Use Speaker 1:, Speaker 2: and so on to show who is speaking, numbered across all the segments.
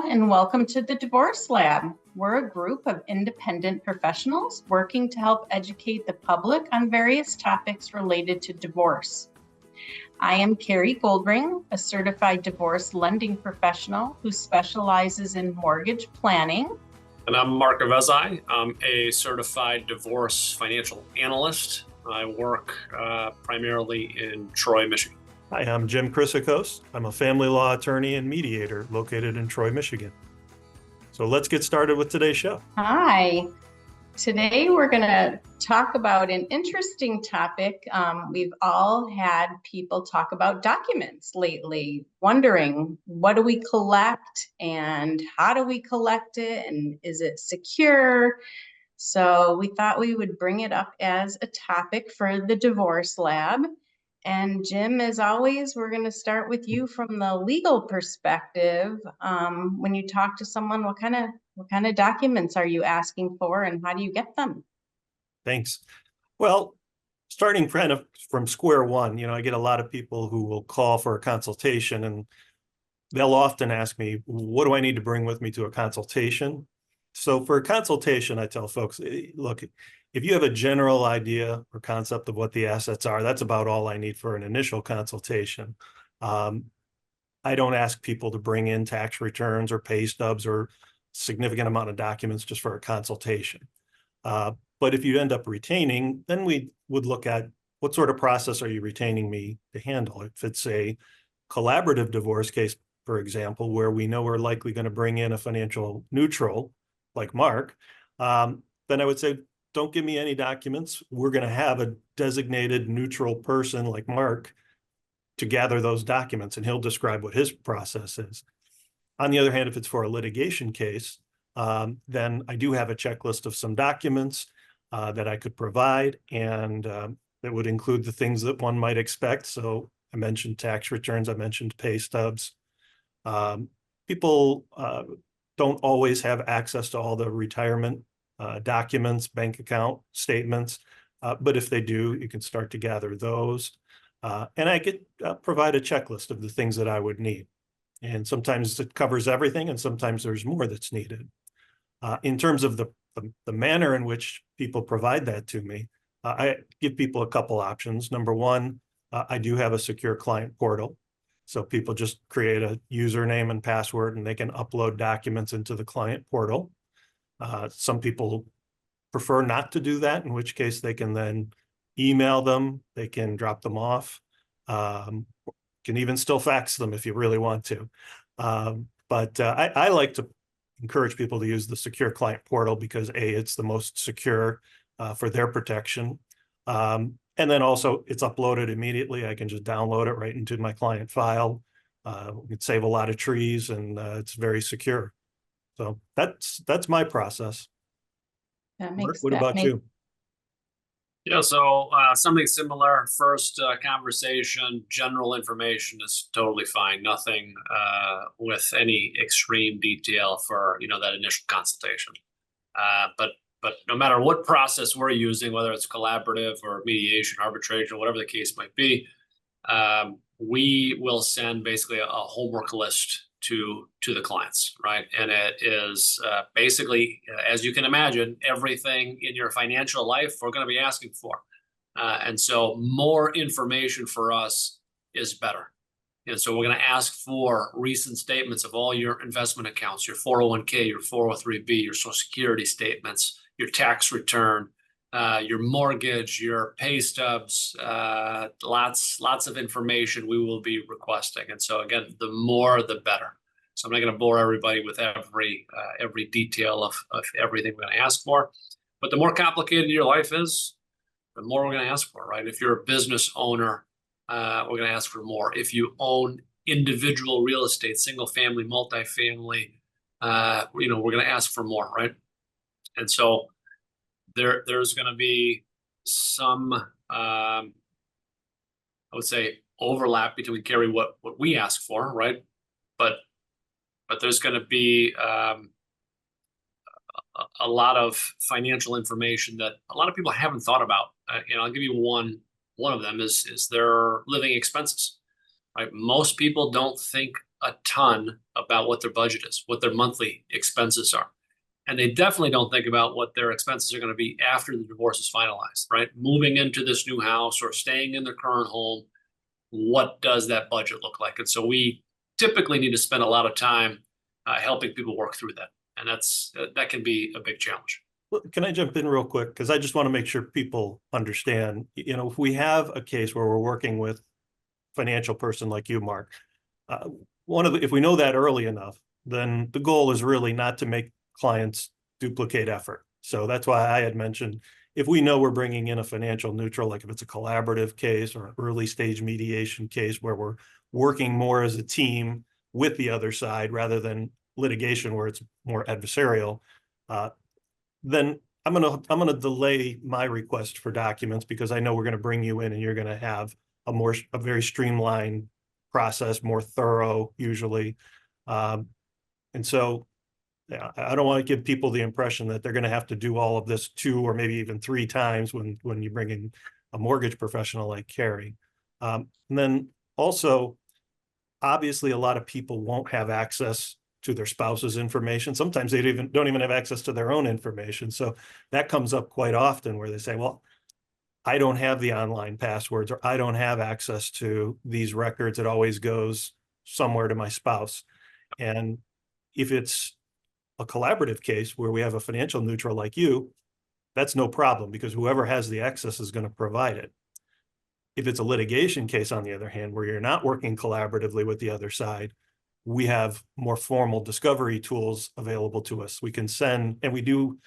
Speaker 1: and welcome to the Divorce Lab. We're a group of independent professionals working to help educate the public on various topics related to divorce. I am Carri Goldring, a certified divorce lending professional who specializes in mortgage planning.
Speaker 2: And I'm Mark Avezai. I'm a certified divorce financial analyst. I work primarily in Troy, Michigan.
Speaker 3: Hi, I'm Jim Chryssikos. I'm a family law attorney and mediator located in Troy, Michigan. So let's get started with today's show.
Speaker 1: Hi. Today we're going to talk about an interesting topic. We've all had people talk about documents lately, wondering what do we collect and how do we collect it and is it secure? So we thought we would bring it up as a topic for the Divorce Lab. And Jim, as always, we're going to start with you from the legal perspective. When you talk to someone, what kind of documents are you asking for and how do you get them?
Speaker 3: Thanks. Well, starting kind of from square one, I get a lot of people who will call for a consultation and they'll often ask me, what do I need to bring with me to a consultation? So for a consultation, I tell folks, look, if you have a general idea or concept of what the assets are, that's about all I need for an initial consultation. I don't ask people to bring in tax returns or pay stubs or significant amount of documents just for a consultation. But if you end up retaining, then we would look at what sort of process are you retaining me to handle. If it's a collaborative divorce case, for example, where we know we're likely going to bring in a financial neutral like Mark, then I would say, don't give me any documents. We're going to have a designated neutral person like Mark to gather those documents, and he'll describe what his process is. On the other hand, if it's for a litigation case, then I do have a checklist of some documents that I could provide, and that would include the things that one might expect. So I mentioned tax returns, I mentioned pay stubs. People don't always have access to all the retirement documents, bank account statements, but if they do, you can start to gather those. And I could provide a checklist of the things that I would need. And sometimes it covers everything, and sometimes there's more that's needed. In terms of the manner in which people provide that to me, I give people a couple options. Number one, I do have a secure client portal. So people just create a username and password, and they can upload documents into the client portal. Some people prefer not to do that, in which case they can then email them, they can drop them off, can even still fax them if you really want to. But I like to encourage people to use the secure client portal because A, it's the most secure for their protection. And then also it's uploaded immediately. I can just download it right into my client file. We can save a lot of trees, and it's very secure. So that's my process. What about you?
Speaker 2: Yeah, so something similar. First conversation, general information is totally fine. Nothing with any extreme detail for that initial consultation. But no matter what process we're using, whether it's collaborative or mediation, arbitration, whatever the case might be, we will send basically a homework list to the clients, right? And it is basically, as you can imagine, everything in your financial life we're going to be asking for. And so more information for us is better. And so we're going to ask for recent statements of all your investment accounts, your 401k, your 403b, your Social Security statements, your tax return, your mortgage, your pay stubs, lots of information we will be requesting. And so again, the more, the better. So I'm not going to bore everybody with every detail of everything we're going to ask for. But the more complicated your life is, the more we're going to ask for, right? If you're a business owner, we're going to ask for more. If you own individual real estate, single family, multifamily, we're going to ask for more, right? And so there's going to be some, I would say, overlap between Carri what we ask for, right? But there's going to be a lot of financial information that a lot of people haven't thought about. I'll give you one of them is their living expenses, right? Most people don't think a ton about what their budget is, what their monthly expenses are. And they definitely don't think about what their expenses are going to be after the divorce is finalized, right? Moving into this new house or staying in their current home, what does that budget look like? And so we typically need to spend a lot of time helping people work through that. And that can be a big challenge.
Speaker 3: Well, can I jump in real quick? Because I just want to make sure people understand, you know, if we have a case where we're working with a financial person like you, Mark, if we know that early enough, then the goal is really not to make clients duplicate effort. So that's why I had mentioned, if we know we're bringing in a financial neutral, like if it's a collaborative case or an early stage mediation case where we're working more as a team with the other side rather than litigation where it's more adversarial, then I'm gonna delay my request for documents because I know we're going to bring you in and you're going to have a very streamlined process, more thorough usually. And so yeah, I don't want to give people the impression that they're going to have to do all of this 2 or maybe even 3 times when you bring in a mortgage professional like Carri. And then also, obviously, a lot of people won't have access to their spouse's information. Sometimes they don't even have access to their own information. So that comes up quite often where they say, well, I don't have the online passwords or I don't have access to these records. It always goes somewhere to my spouse. And if it's a collaborative case where we have a financial neutral like you, that's no problem because whoever has the access is going to provide it. If it's a litigation case, on the other hand, where you're not working collaboratively with the other side, we have more formal discovery tools available to us. We can send, and we do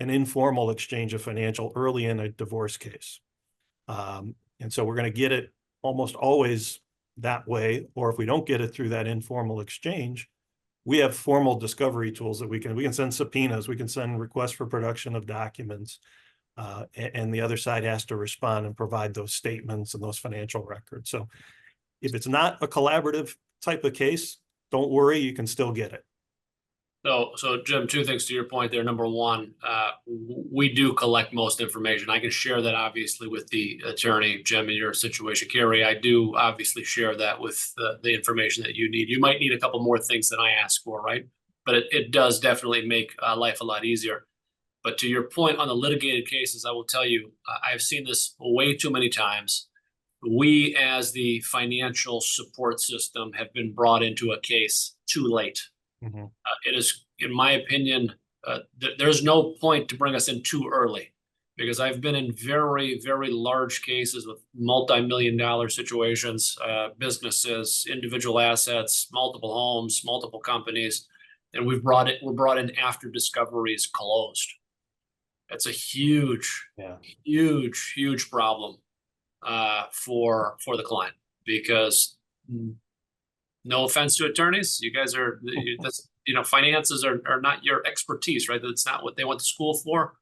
Speaker 3: an informal exchange of financial early in a divorce case. And so we're going to get it almost always that way, or if we don't get it through that informal exchange, we have formal discovery tools that we can send subpoenas, we can send requests for production of documents, and the other side has to respond and provide those statements and those financial records. So if it's not a collaborative type of case, don't worry, you can still get it.
Speaker 2: So Jim, 2 things to your point there. Number one, we do collect most information. I can share that obviously with the attorney, Jim, in your situation. Carri, I do obviously share that with the information that you need. You might need a couple more things than I ask for, right? But it does definitely make life a lot easier. But to your point on the litigated cases, I will tell you, I've seen this way too many times. We, as the financial support system, have been brought into a case too late.
Speaker 3: Mm-hmm.
Speaker 2: It is, in my opinion, there's no point to bring us in too early because I've been in very, very large cases with multi-million-dollar situations, businesses, individual assets, multiple homes, multiple companies, and we're brought in after discovery is closed. That's a huge problem for the client because no offense to attorneys, you guys are, finances are not your expertise, right? That's not what they went to school for.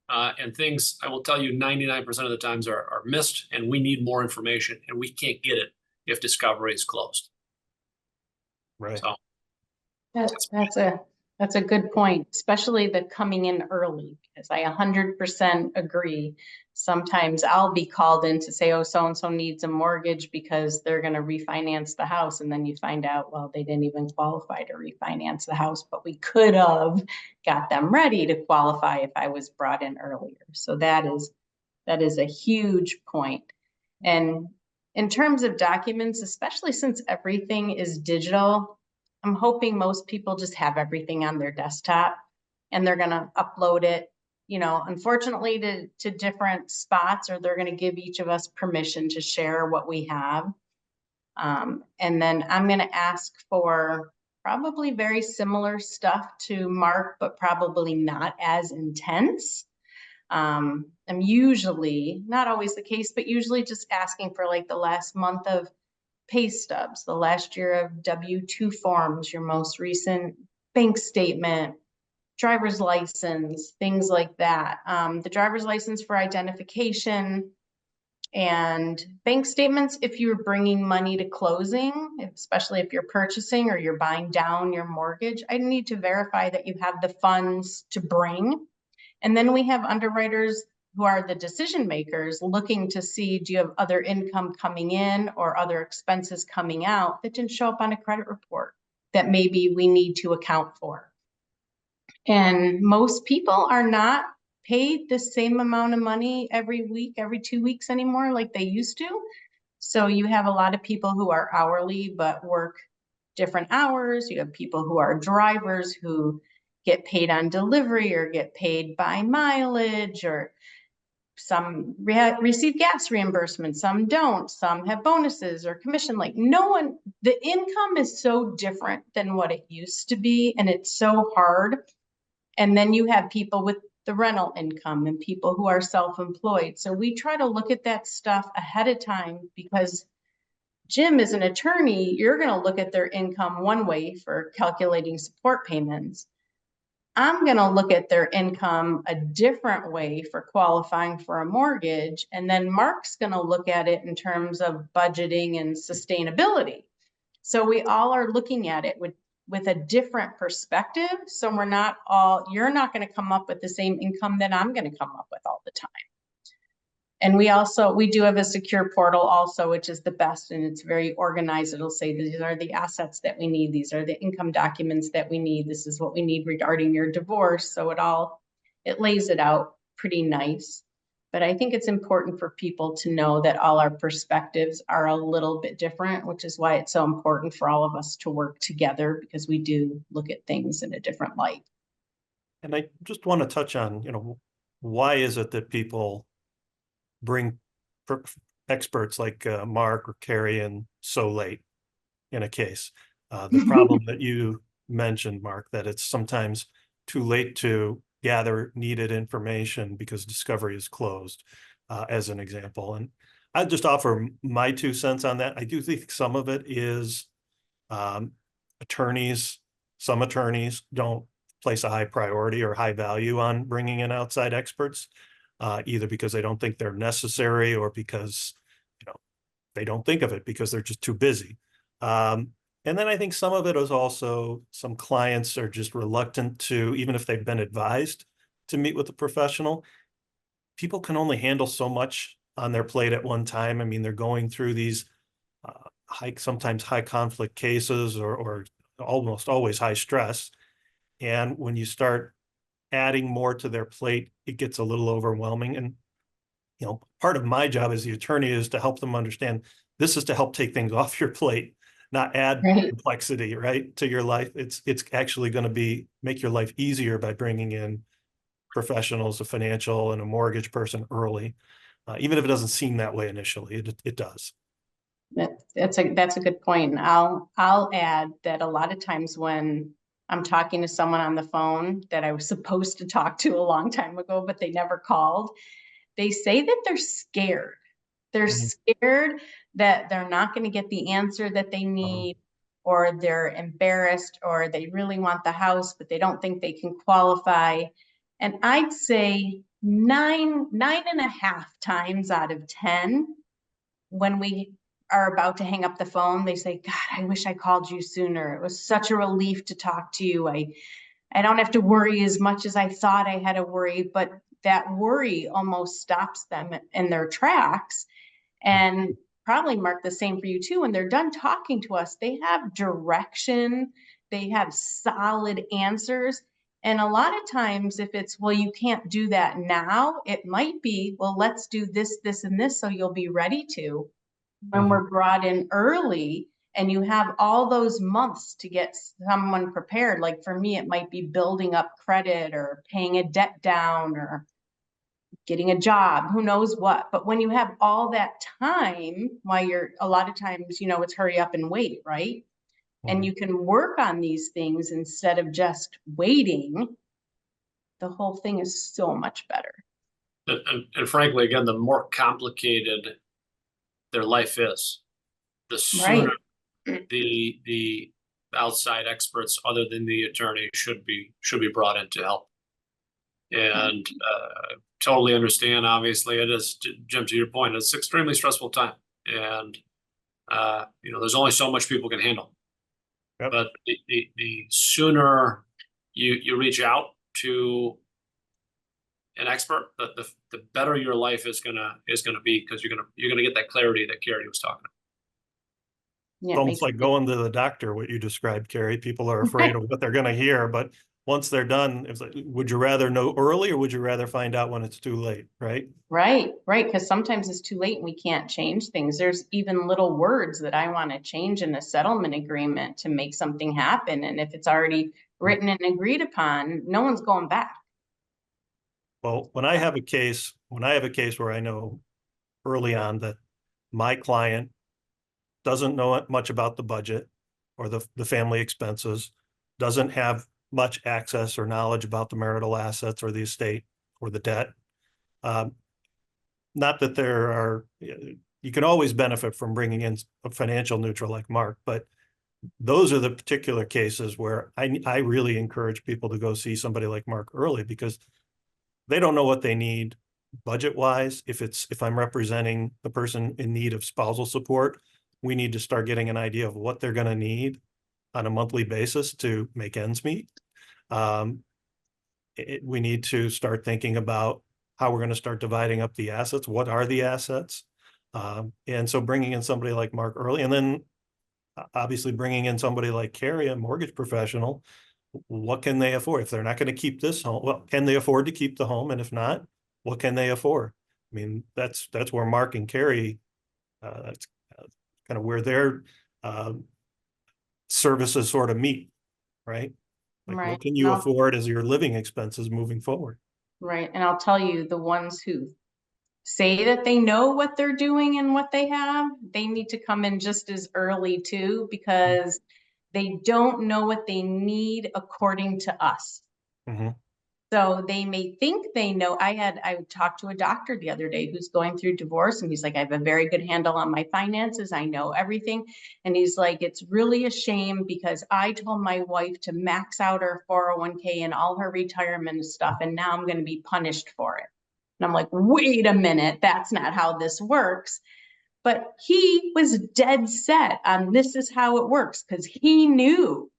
Speaker 2: And things, I will tell you, 99% of the times are missed, and we need more information, and we can't get it if discovery is closed.
Speaker 3: Right.
Speaker 2: So
Speaker 1: that's a good point, especially the coming in early, because I 100% agree. Sometimes I'll be called in to say, oh, so-and-so needs a mortgage because they're going to refinance the house. And then you find out, well, they didn't even qualify to refinance the house, but we could have got them ready to qualify if I was brought in earlier. So that is a huge point. And in terms of documents, especially since everything is digital, I'm hoping most people just have everything on their desktop and they're going to upload it, unfortunately to different spots, or they're going to give each of us permission to share what we have. And then I'm going to ask for probably very similar stuff to Mark, but probably not as intense. I'm usually, not always the case, but usually just asking for like the last month of pay stubs, the last year of W-2 forms, your most recent bank statement, driver's license, things like that. The driver's license for identification and bank statements if you're bringing money to closing, especially if you're purchasing or you're buying down your mortgage. I need to verify that you have the funds to bring. And then we have underwriters who are the decision makers looking to see, do you have other income coming in or other expenses coming out that didn't show up on a credit report that maybe we need to account for? And most people are not paid the same amount of money every week, every 2 weeks anymore like they used to. So you have a lot of people who are hourly but work different hours. You have people who are drivers who get paid on delivery or get paid by mileage, or some receive gas reimbursement, some don't, some have bonuses or commission. Like no one, the income is so different than what it used to be, and it's so hard. And then you have people with the rental income and people who are self-employed. So we try to look at that stuff ahead of time, because Jim, as an attorney, you're going to look at their income one way for calculating support payments. I'm going to look at their income a different way for qualifying for a mortgage. And then Mark's going to look at it in terms of budgeting and sustainability. So we all are looking at it with a different perspective. So we're not all, you're not going to come up with the same income that I'm going to come up with all the time. And we do have a secure portal also, which is the best, and it's very organized. It'll say these are the assets that we need. These are the income documents that we need. This is what we need regarding your divorce. So it lays it out pretty nice. But I think it's important for people to know that all our perspectives are a little bit different, which is why it's so important for all of us to work together, because we do look at things in a different light.
Speaker 3: And I just want to touch on, why is it that people bring experts like Mark or Carri in so late in a case? The problem that you mentioned, Mark, that it's sometimes too late to gather needed information because discovery is closed, as an example. And I just offer my 2 cents on that. I do think some of it is some attorneys don't place a high priority or high value on bringing in outside experts, either because they don't think they're necessary or because they don't think of it because they're just too busy. And then I think some of it is also some clients are just reluctant to, even if they've been advised to meet with a professional. People can only handle so much on their plate at one time. I mean, they're going through these sometimes high conflict cases or almost always high stress. And when you start adding more to their plate, it gets a little overwhelming. And part of my job as the attorney is to help them understand this is to help take things off your plate, not add complexity, right, to your life. It's actually going to make your life easier by bringing in professionals, a financial and a mortgage person early, even if it doesn't seem that way initially. It does.
Speaker 1: That's a good point. And I'll add that a lot of times when I'm talking to someone on the phone that I was supposed to talk to a long time ago, but they never called, they say that they're scared. They're scared that they're not going to get the answer that they need, or they're embarrassed, or they really want the house, but they don't think they can qualify. And I'd say 9.5 times out of 10, when we are about to hang up the phone, they say, God, I wish I called you sooner. It was such a relief to talk to you. I don't have to worry as much as I thought I had to worry, but that worry almost stops them in their tracks. And probably, Mark, the same for you too. When they're done talking to us, they have direction, they have solid answers. And a lot of times if it's, well, you can't do that now, it might be, well, let's do this, this, and this, so you'll be ready to. When we're brought in early and you have all those months to get someone prepared, like for me, it might be building up credit or paying a debt down or getting a job, who knows what. But when you have all that time, while a lot of times, it's hurry up and wait, right? And you can work on these things instead of just waiting, the whole thing is so much better.
Speaker 2: And frankly, again, the more complicated their life is, the sooner the outside experts other than the attorney should be brought in to help. And totally understand, obviously, it is, Jim, to your point, it's an extremely stressful time. And there's only so much people can handle. Yep. But the sooner you reach out to an expert, the better your life is gonna be, because you're gonna get that clarity that Carri was talking about.
Speaker 1: Yeah,
Speaker 3: It's almost like going to the doctor, what you described, Carrie. People are afraid of what they're going to hear, but once they're done, it's like, would you rather know early or would you rather find out when it's too late, right?
Speaker 1: Right. Because sometimes it's too late and we can't change things. There's even little words that I want to change in a settlement agreement to make something happen. And if it's already written and agreed upon, no one's going back.
Speaker 3: Well, when I have a case where I know early on that my client doesn't know much about the budget or the family expenses, doesn't have much access or knowledge about the marital assets or the estate or the debt. Not that you can always benefit from bringing in a financial neutral like Mark, but those are the particular cases where I really encourage people to go see somebody like Mark early, because they don't know what they need budget wise. If I'm representing the person in need of spousal support, we need to start getting an idea of what they're going to need on a monthly basis to make ends meet. We need to start thinking about how we're going to start dividing up the assets. What are the assets? And so bringing in somebody like Mark early, and then obviously bringing in somebody like Carri, a mortgage professional, what can they afford? If they're not going to keep this home, well, can they afford to keep the home? And if not, what can they afford? I mean, that's where Mark and Carri, that's kind of where their services sort of meet, right? Like,
Speaker 1: Right.
Speaker 3: what can you afford as your living expenses moving forward?
Speaker 1: Right. And I'll tell you, the ones who say that they know what they're doing and what they have, they need to come in just as early too, because they don't know what they need according to us.
Speaker 3: Mm-hmm.
Speaker 1: So they may think they know. I talked to a doctor the other day who's going through divorce, and he's like, I have a very good handle on my finances. I know everything. And he's like, it's really a shame because I told my wife to max out her 401k and all her retirement stuff, and now I'm going to be punished for it. And I'm like, wait a minute, that's not how this works. But he was dead set on this is how it works because he knew,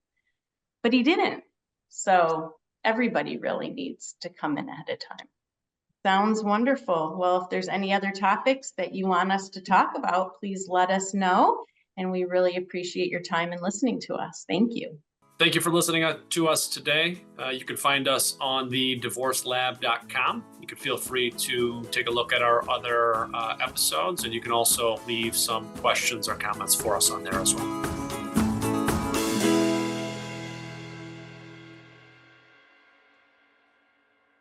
Speaker 1: but he didn't. So everybody really needs to come in ahead of time. Sounds wonderful. Well, if there's any other topics that you want us to talk about, please let us know. And we really appreciate your time and listening to us. Thank you.
Speaker 2: Thank you for listening to us today. You can find us on the divorcelab.com. You can feel free to take a look at our other episodes, and you can also leave some questions or comments for us on there as well.